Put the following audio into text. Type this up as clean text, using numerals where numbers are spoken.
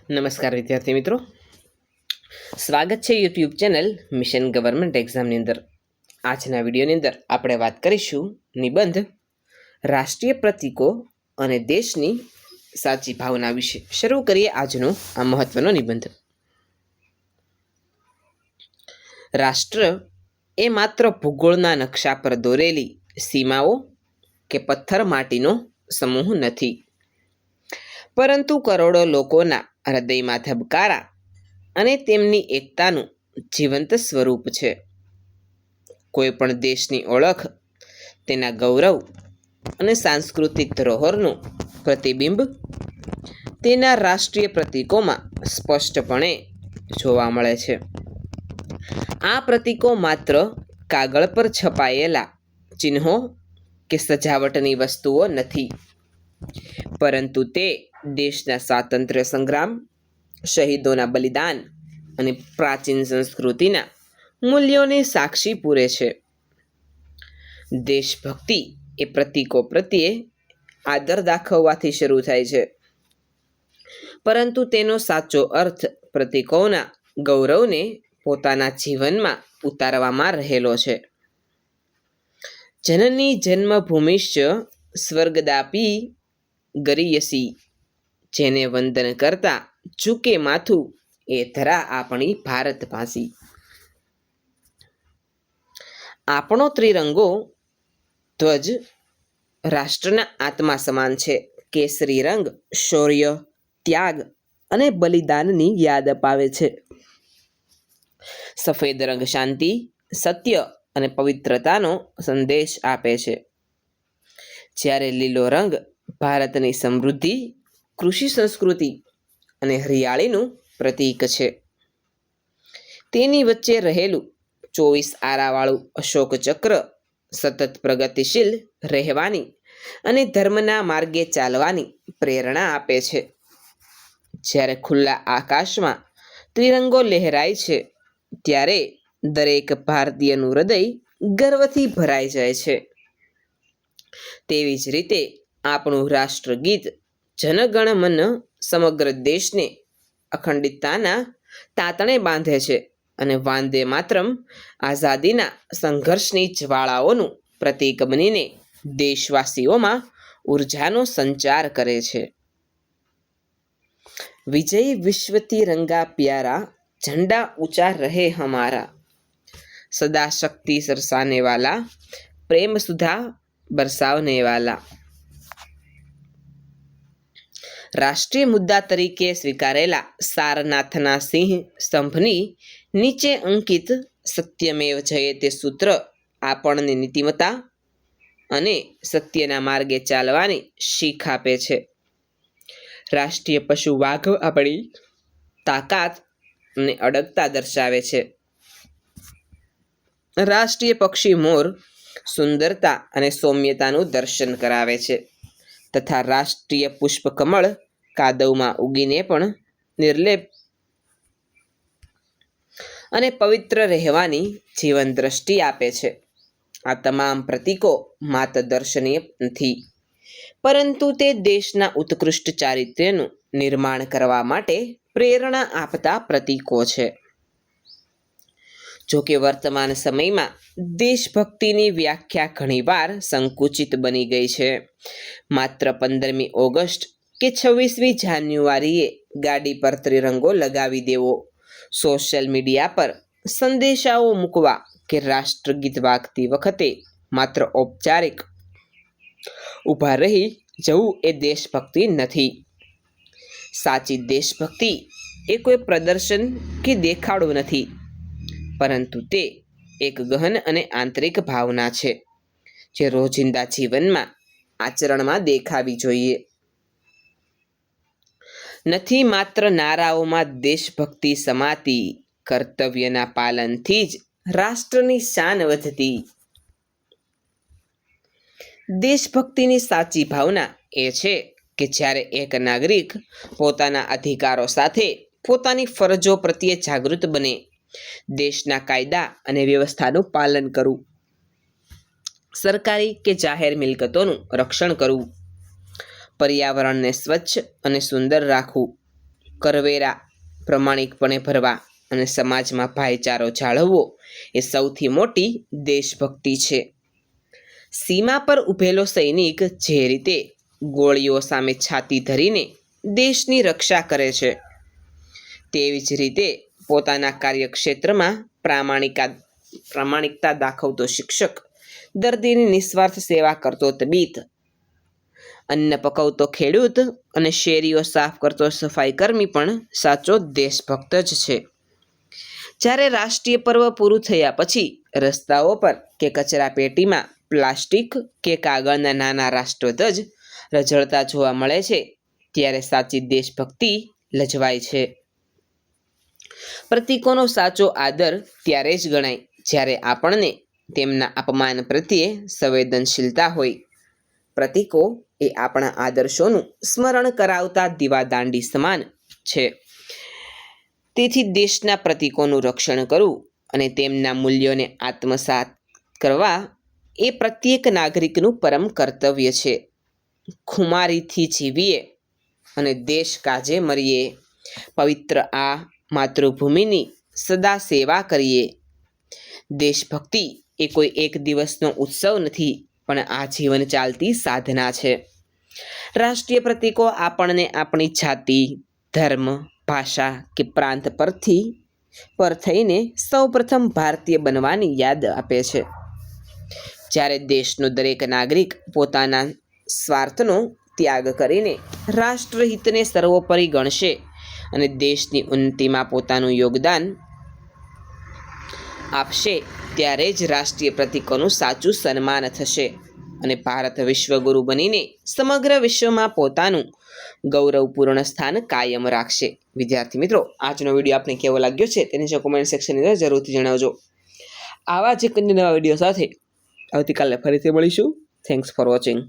નમસ્કાર વિદ્યાર્થી મિત્રો, સ્વાગત છે યુટ્યુબ ચેનલ મિશન ગવર્મેન્ટ એક્ઝામની અંદર. આજના વિડીયોની અંદર આપણે વાત કરીશું નિબંધ રાષ્ટ્રીય પ્રતીકો અને દેશની સાચી ભાવના વિશે. શરૂ કરીએ આજનો આ મહત્વનો નિબંધ. રાષ્ટ્ર એ માત્ર ભૂગોળના નકશા પર દોરેલી સીમાઓ કે પથ્થર માટીનો સમૂહ નથી, પરંતુ કરોડો લોકોના હૃદયમાં ધબકારા અને તેમની એકતાનું જીવંત સ્વરૂપ છે. કોઈ પણ દેશની ઓળખ તેના ગૌરવ અને સાંસ્કૃતિક ધરોહરનું પ્રતિબિંબ તેના રાષ્ટ્રીય પ્રતીકોમાં સ્પષ્ટપણે જોવા મળે છે. આ પ્રતીકો માત્ર કાગળ પર છપાયેલા ચિહ્નો કે સજાવટની વસ્તુઓ નથી, પરંતુ તે દેશના સ્વાતંત્ર્ય સંગ્રામ, શહીદોના બલિદાન અને પ્રાચીન સંસ્કૃતિના મૂલ્યોની સાક્ષી પૂરે છે. દેશભક્તિ એ પ્રતીકો પ્રત્યે આદર દાખવવાથી શરૂ થાય છે, પરંતુ તેનો સાચો અર્થ પ્રતીકોના ગૌરવને પોતાના જીવનમાં ઉતારવામાં રહેલો છે. જનની જન્મભૂમિશ્ચ સ્વર્ગદાપી ગરીયસી, જેને વંદન કરતા ઝૂકે માથું એ ધરા આપણી ભારતવાસી. આપણો ત્રિરંગો ધ્વજ રાષ્ટ્રના આત્મા સમાન છે. કેસરી રંગ શૌર્ય, ત્યાગ અને બલિદાનની યાદ અપાવે છે. સફેદ રંગ શાંતિ, સત્ય અને પવિત્રતાનો સંદેશ આપે છે, જ્યારે લીલો રંગ ભારતની સમૃદ્ધિ, કૃષિ સંસ્કૃતિ અને હરિયાળીનું પ્રતીક છે. તેની વચ્ચે રહેલું 24 આરાવાળું અશોક ચક્ર સતત પ્રગતિશીલ રહેવાની અને ધર્મના માર્ગે ચાલવાની પ્રેરણા આપે છે. જ્યારે ખુલ્લા આકાશમાં ત્રિરંગો લહેરાય છે, ત્યારે દરેક ભારતીયનું હૃદય ગર્વથી ભરાઈ જાય છે. તેવી જ રીતે આપણું રાષ્ટ્રગીત જનગણ મન સમગ્ર દેશને અખંડિતતાના તાતણે બાંધે છે અને વાંદે માતરમ આઝાદીના સંઘર્ષની જ્વાળાઓનું પ્રતીક બનીને દેશવાસીઓમાં ઉર્જાનો સંચાર કરે છે. વિજય વિશ્વ તિરંગા પ્યારા, झंडा ऊंचा रहे हमारा, सदा शक्ति सरसाने वाला, प्रेम सुधा बरसावने वाला. રાષ્ટ્રીય મુદ્દા તરીકે સ્વીકારેલા સારનાથના સિંહ સ્તંભની નીચે અંકિત સત્યમેવ જયતે સૂત્ર આપણને નીતિમત્તા અને સત્યના માર્ગે ચાલવાની શીખ આપે છે. રાષ્ટ્રીય પશુ વાઘ આપણી તાકાત અને અડગતા દર્શાવે છે. રાષ્ટ્રીય પક્ષી મોર સુંદરતા અને સૌમ્યતાનું દર્શન કરાવે છે, તથા રાષ્ટ્રીય પુષ્પ કમળ કાદવમાં ઉગીને પણ નિર્લેપ અને પવિત્ર રહેવાની જીવન દ્રષ્ટિ આપે છે. આ તમામ પ્રતીકો માત્ર દર્શનીય નથી, પરંતુ તે દેશના ઉત્કૃષ્ટ ચારિત્ર્યનું નિર્માણ કરવા માટે પ્રેરણા આપતા પ્રતીકો છે. જોકે વર્તમાન સમયમાં દેશભક્તિની વ્યાખ્યા ઘણીવાર સંકુચિત બની ગઈ છે. માત્ર 15મી ઓગસ્ટ કે 26મી જાન્યુઆરીએ ગાડી પર ત્રિરંગો લગાવી દેવો, સોશિયલ મીડિયા પર સંદેશાઓ મૂકવા કે રાષ્ટ્રગીત વાગતી વખતે માત્ર ઔપચારિક ઊભા રહી જવું એ દેશભક્તિ નથી. સાચી દેશભક્તિ એ કોઈ પ્રદર્શન કે દેખાડો નથી, પરંતુ તે એક ગહન અને આંતરિક ભાવના છે, જે રોજિંદા જીવનમાં આચરણમાં દેખાવી જોઈએ. નથી માત્ર નારાઓમાં દેશભક્તિ સમાતી, કર્તવ્યના પાલનથી જ રાષ્ટ્રની શાન વધતી. દેશભક્તિની સાચી ભાવના એ છે કે જ્યારે એક નાગરિક પોતાના અધિકારો સાથે પોતાની ફરજો પ્રત્યે જાગૃત બને, દેશના કાયદા અને વ્યવસ્થાનું પાલન કરવું, સરકારી કે જાહેર મિલકતોનું રક્ષણ કરવું, પર્યાવરણને સ્વચ્છ અને સુંદર રાખવું, કરવેરા પ્રમાણિકપણે ભરવા અને સમાજમાં ભાઈચારો જાળવવો એ સૌથી મોટી દેશભક્તિ છે. સીમા પર ઊભેલો સૈનિક જે રીતે ગોળીઓ સામે છાતી ધરીને દેશની રક્ષા કરે છે, તેવી જ રીતે પોતાના કાર્યક્ષેત્રમાં પ્રામાણિકતા દાખવતો શિક્ષક, દર્દીની નિસ્વાર્થ સેવા કરતો તબીબ, અન્ન પકવતો ખેડૂત અને શેરીઓ સાફ કરતો સફાઈ કર્મી પણ સાચો દેશભક્ત જ છે. જ્યારે રાષ્ટ્રીય પર્વ પૂરું થયા પછી રસ્તાઓ પર કે કચરા પેટીમાં પ્લાસ્ટિક કે કાગળના નાના રાષ્ટ્રધ્વજ રઝળતા જોવા મળે છે, ત્યારે સાચી દેશભક્તિ લજવાય છે. પ્રતીકોનો સાચો આદર ત્યારે જ ગણાય જ્યારે આપણને તેમના અપમાન પ્રત્યે સંવેદનશીલતા હોય. પ્રતીકો એ આપણા આદર્શોનું સ્મરણ કરાવતા દીવાદાંડી સમાન છે. તેથી દેશના પ્રતીકોનું રક્ષણ કરવું અને તેમના મૂલ્યોને આત્મસાત કરવા એ પ્રત્યેક નાગરિકનું પરમ કર્તવ્ય છે. ખુમારીથી જીવીએ અને દેશ કાજે મરીએ, પવિત્ર આ માતૃભૂમિની સદા સેવા કરીએ. દેશભક્તિ એ કોઈ એક દિવસનો ઉત્સવ નથી, પણ આજીવન ચાલતી સાધના છે. રાષ્ટ્રીય પ્રતીકો આપણને આપણી જાતિ, ધર્મ, ભાષા કે પ્રાંત પર થઈને સૌપ્રથમ ભારતીય બનવાની યાદ આપે છે. જ્યારે દેશનો દરેક નાગરિક પોતાના સ્વાર્થનો ત્યાગ કરીને રાષ્ટ્રહિતને સર્વોપરી ગણશે અને દેશની ઉન્નતિમાં પોતાનું યોગદાન આપશે, ત્યારે જ રાષ્ટ્રીય પ્રતીકોનું સાચું સન્માન થશે અને ભારત વિશ્વગુરુ બનીને સમગ્ર વિશ્વમાં પોતાનું ગૌરવપૂર્ણ સ્થાન કાયમ રાખશે. વિદ્યાર્થી મિત્રો, આજનો વિડીયો આપને કેવો લાગ્યો છે તેની નીચે કોમેન્ટ સેક્શનની અંદર જરૂરથી જણાવજો. આવા જ એક નવા વિડીયો સાથે આવતીકાલે ફરીથી મળીશું. Thanks for watching.